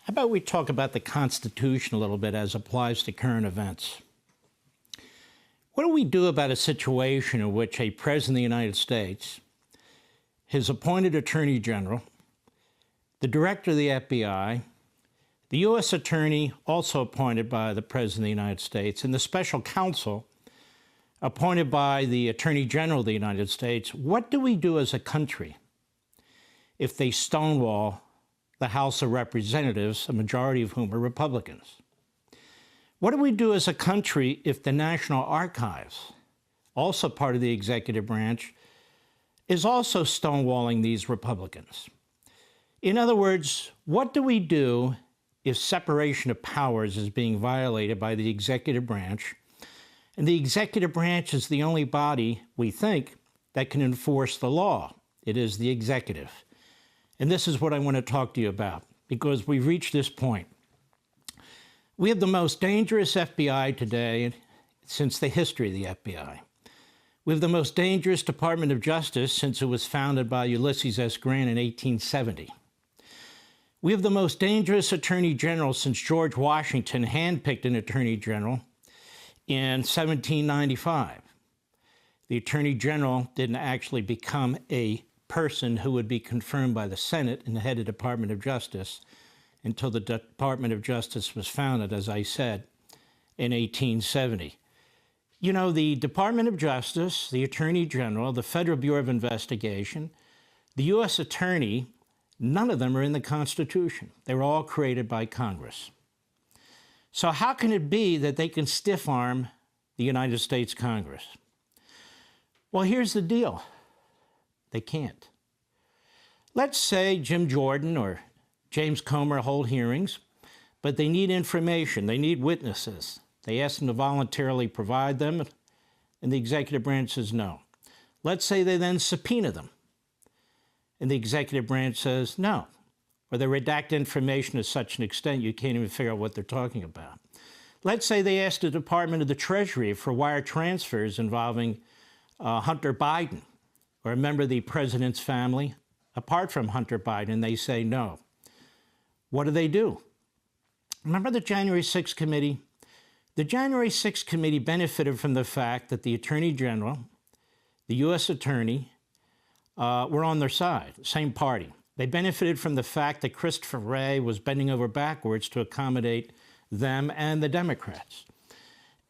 How about we talk about the Constitution a little bit as applies to current events? What do we do about a situation in which a president of the United States, his appointed attorney general, the director of the FBI, the U.S. attorney also appointed by the president of the United States, and the special counsel appointed by the attorney general of the United States, what do we do as a country if they stonewall the House of Representatives, a majority of whom are Republicans? What do we do as a country if the National Archives, also part of the executive branch, is also stonewalling these Republicans? In other words, what do we do if separation of powers is being violated by the executive branch, and the executive branch is the only body, we think, that can enforce the law? It is the executive. And this is what I want to talk to you about, because we've reached this point. We have the most dangerous FBI today since the history of the FBI. We have the most dangerous Department of Justice since it was founded by Ulysses S. Grant in 1870. We have the most dangerous Attorney General since George Washington handpicked an Attorney General in 1795. The Attorney General didn't actually become a person who would be confirmed by the Senate and the head of the Department of Justice until the Department of Justice was founded, as I said, in 1870. You know, the Department of Justice, the Attorney General, the Federal Bureau of Investigation, the U.S. Attorney, none of them are in the Constitution. They were all created by Congress. So how can it be that they can stiff-arm the United States Congress? Well, here's the deal. They can't. Let's say Jim Jordan or James Comer hold hearings, but they need information. They need witnesses. They ask them to voluntarily provide them, and the executive branch says no. Let's say they then subpoena them, and the executive branch says no, or they redact information to such an extent you can't even figure out what they're talking about. Let's say they ask the Department of the Treasury for wire transfers involving Hunter Biden or a member of the president's family, apart from Hunter Biden, they say no. What do? Remember the January 6th committee? The January 6th committee benefited from the fact that the Attorney General, the U.S. Attorney, were on their side, same party. They benefited from the fact that Christopher Wray was bending over backwards to accommodate them and the Democrats.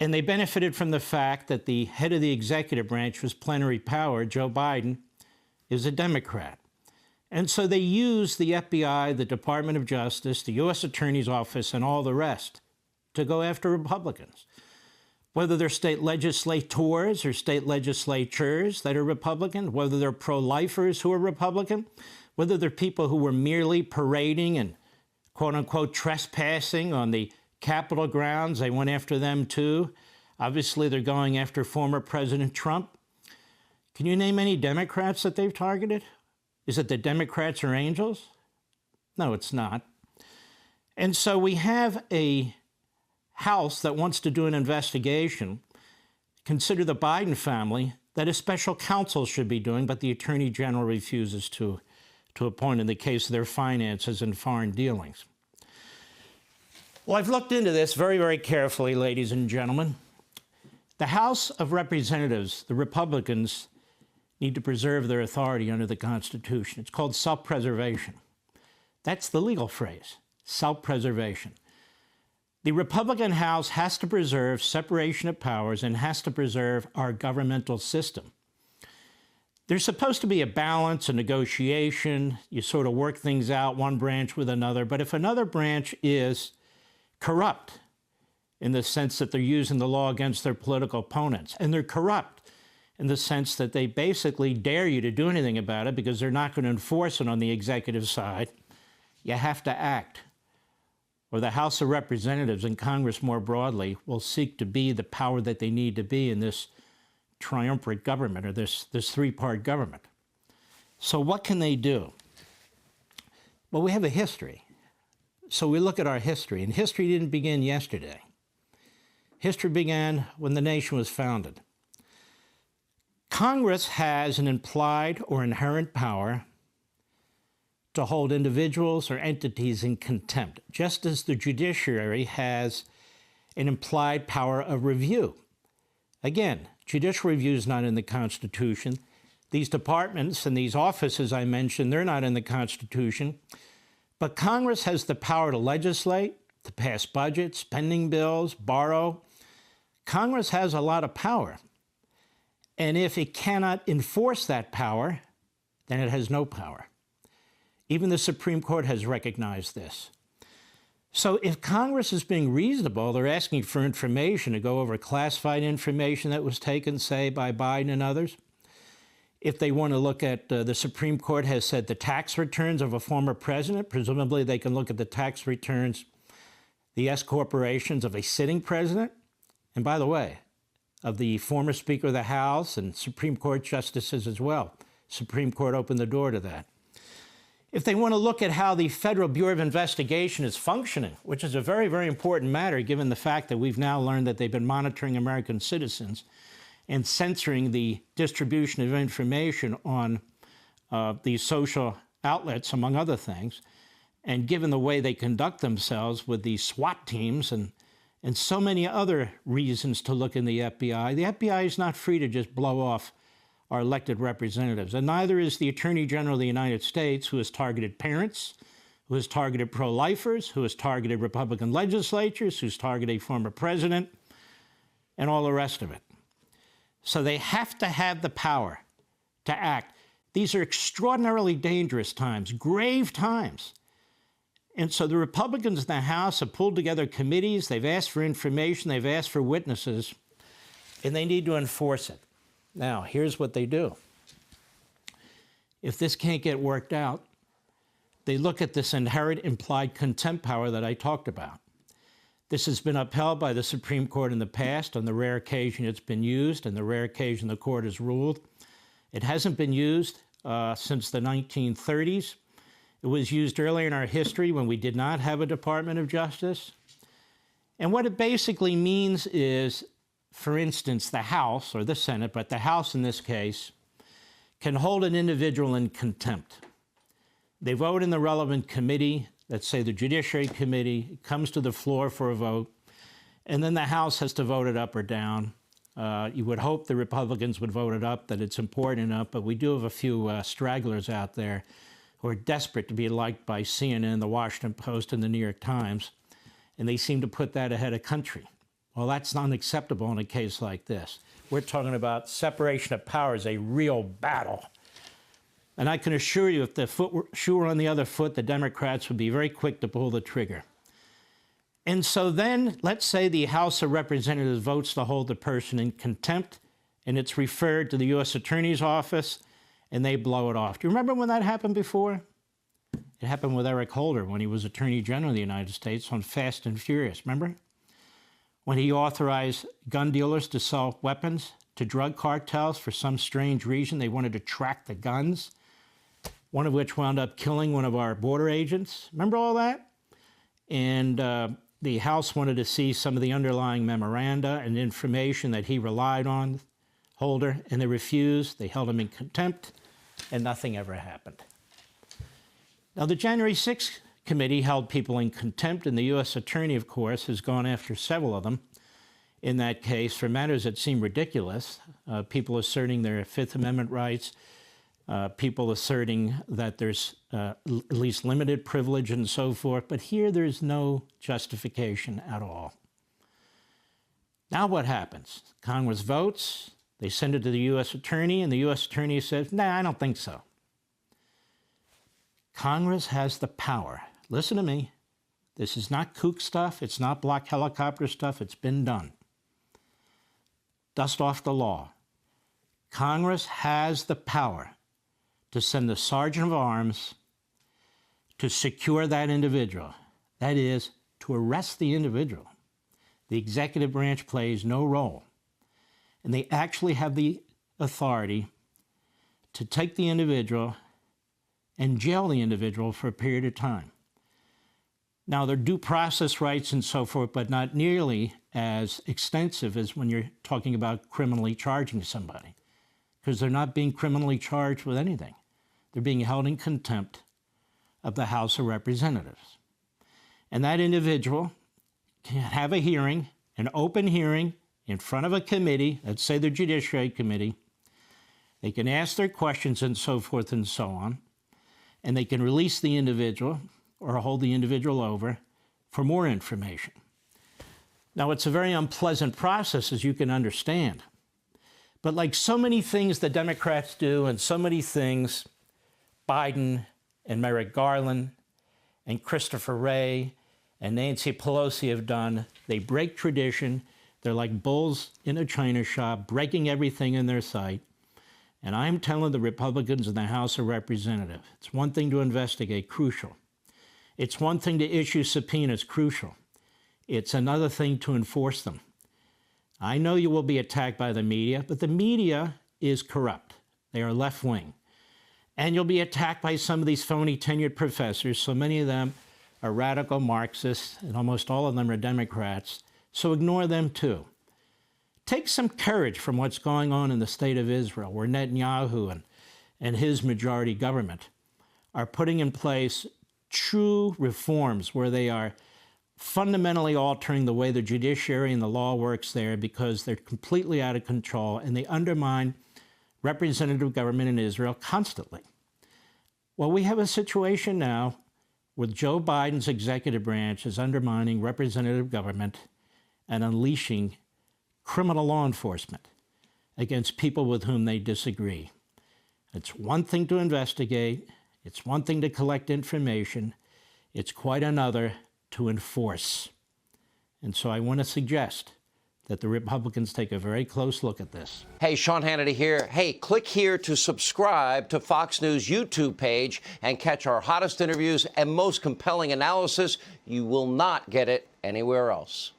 And they benefited from the fact that the head of the executive branch was plenary power, Joe Biden, is a Democrat. And so they used the FBI, the Department of Justice, the U.S. Attorney's Office, and all the rest to go after Republicans, whether they're state legislators or state legislatures that are Republican, whether they're pro-lifers who are Republican, whether they're people who were merely parading and quote-unquote trespassing on the Capitol grounds. They went after them too. Obviously, they're going after former President Trump. Can you name any Democrats that they've targeted? Is it the Democrats are angels? No, it's not. And so we have a House that wants to do an investigation, consider the Biden family, that a special counsel should be doing, but the Attorney General refuses to appoint in the case of their finances and foreign dealings. Well, I've looked into this very, very carefully, ladies and gentlemen. The House of Representatives, the Republicans, need to preserve their authority under the Constitution. It's called self-preservation. That's the legal phrase, self-preservation. The Republican House has to preserve separation of powers and has to preserve our governmental system. There's supposed to be a balance, a negotiation. You sort of work things out, one branch with another. But if another branch is corrupt in the sense that they're using the law against their political opponents, and they're corrupt in the sense that they basically dare you to do anything about it because they're not going to enforce it on the executive side, you have to act. Or the House of Representatives and Congress more broadly will seek to be the power that they need to be in this triumvirate government, or this three-part government. So what can they do? Well, we have a history. So we look at our history, and history didn't begin yesterday. History began when the nation was founded. Congress has an implied or inherent power to hold individuals or entities in contempt, just as the judiciary has an implied power of review. Again, judicial review is not in the Constitution. These departments and these offices I mentioned, they're not in the Constitution. But Congress has the power to legislate, to pass budgets, spending bills, borrow. Congress has a lot of power. And if it cannot enforce that power, then it has no power. Even the Supreme Court has recognized this. So if Congress is being reasonable, they're asking for information to go over classified information that was taken, say, by Biden and others. If they want to look at, the Supreme Court has said the tax returns of a former president, presumably they can look at the tax returns, the S corporations of a sitting president. And by the way, of the former Speaker of the House and Supreme Court justices as well. Supreme Court opened the door to that. If they want to look at how the Federal Bureau of Investigation is functioning, which is a very, very important matter given the fact that we've now learned that they've been monitoring American citizens and censoring the distribution of information on these social outlets, among other things, and given the way they conduct themselves with these SWAT teams and so many other reasons to look in the FBI is not free to just blow off our elected representatives. And neither is the Attorney General of the United States, who has targeted parents, who has targeted pro-lifers, who has targeted Republican legislatures, who's targeted a former president, and all the rest of it. So they have to have the power to act. These are extraordinarily dangerous times, grave times. And so the Republicans in the House have pulled together committees, they've asked for information, they've asked for witnesses, and they need to enforce it. Now, here's what they do. If this can't get worked out, they look at this inherent implied contempt power that I talked about. This has been upheld by the Supreme Court in the past on the rare occasion it's been used and the rare occasion the court has ruled. It hasn't been used since the 1930s. It was used earlier in our history when we did not have a Department of Justice. And what it basically means is, for instance, the House, or the Senate, but the House in this case, can hold an individual in contempt. They vote in the relevant committee, let's say the Judiciary Committee, it comes to the floor for a vote, and then the House has to vote it up or down. You would hope the Republicans would vote it up, that it's important enough, but we do have a few stragglers out there who are desperate to be liked by CNN, the Washington Post, and the New York Times, and they seem to put that ahead of country. Well, that's unacceptable in a case like this. We're talking about separation of powers, a real battle. And I can assure you, if the shoe were on the other foot, the Democrats would be very quick to pull the trigger. And so then, let's say the House of Representatives votes to hold the person in contempt, and it's referred to the U.S. Attorney's Office, and they blow it off. Do you remember when that happened before? It happened with Eric Holder when he was Attorney General of the United States on Fast and Furious, remember? When he authorized gun dealers to sell weapons to drug cartels for some strange reason. They wanted to track the guns, one of which wound up killing one of our border agents. Remember all that? And the House wanted to see some of the underlying memoranda and information that he relied on, Holder, and they refused. They held him in contempt, and nothing ever happened. Now, the January 6th committee held people in contempt, and the U.S. Attorney, of course, has gone after several of them in that case for matters that seem ridiculous. People asserting their Fifth Amendment rights, people asserting that there's at least limited privilege and so forth. But here there's no justification at all. Now what happens? Congress votes, they send it to the U.S. Attorney, and the U.S. Attorney says, nah, I don't think so. Congress has the power. Listen to me. This is not kook stuff. It's not black helicopter stuff. It's been done. Dust off the law. Congress has the power to send the sergeant of arms to secure that individual. That is, to arrest the individual. The executive branch plays no role. And they actually have the authority to take the individual and jail the individual for a period of time. Now, there are due process rights and so forth, but not nearly as extensive as when you're talking about criminally charging somebody, because they're not being criminally charged with anything. They're being held in contempt of the House of Representatives. And that individual can have a hearing, an open hearing, in front of a committee, let's say the Judiciary Committee. They can ask their questions and so forth and so on, and they can release the individual or hold the individual over for more information. Now, it's a very unpleasant process, as you can understand. But like so many things the Democrats do, and so many things Biden and Merrick Garland and Christopher Wray and Nancy Pelosi have done, they break tradition. They're like bulls in a china shop, breaking everything in their sight. And I'm telling the Republicans in the House of Representatives, it's one thing to investigate, crucial. It's one thing to issue subpoenas, crucial. It's another thing to enforce them. I know you will be attacked by the media, but the media is corrupt. They are left-wing. And you'll be attacked by some of these phony tenured professors. So many of them are radical Marxists, and almost all of them are Democrats. So ignore them too. Take some courage from what's going on in the state of Israel, where Netanyahu and his majority government are putting in place true reforms where they are fundamentally altering the way the judiciary and the law works there, because they're completely out of control and they undermine representative government in Israel constantly. Well, we have a situation now where Joe Biden's executive branch is undermining representative government and unleashing criminal law enforcement against people with whom they disagree. It's one thing to investigate. It's one thing to collect information. It's quite another to enforce. And so I want to suggest that the Republicans take a very close look at this. Hey, Sean Hannity here. Hey, click here to subscribe to Fox News YouTube page and catch our hottest interviews and most compelling analysis. You will not get it anywhere else.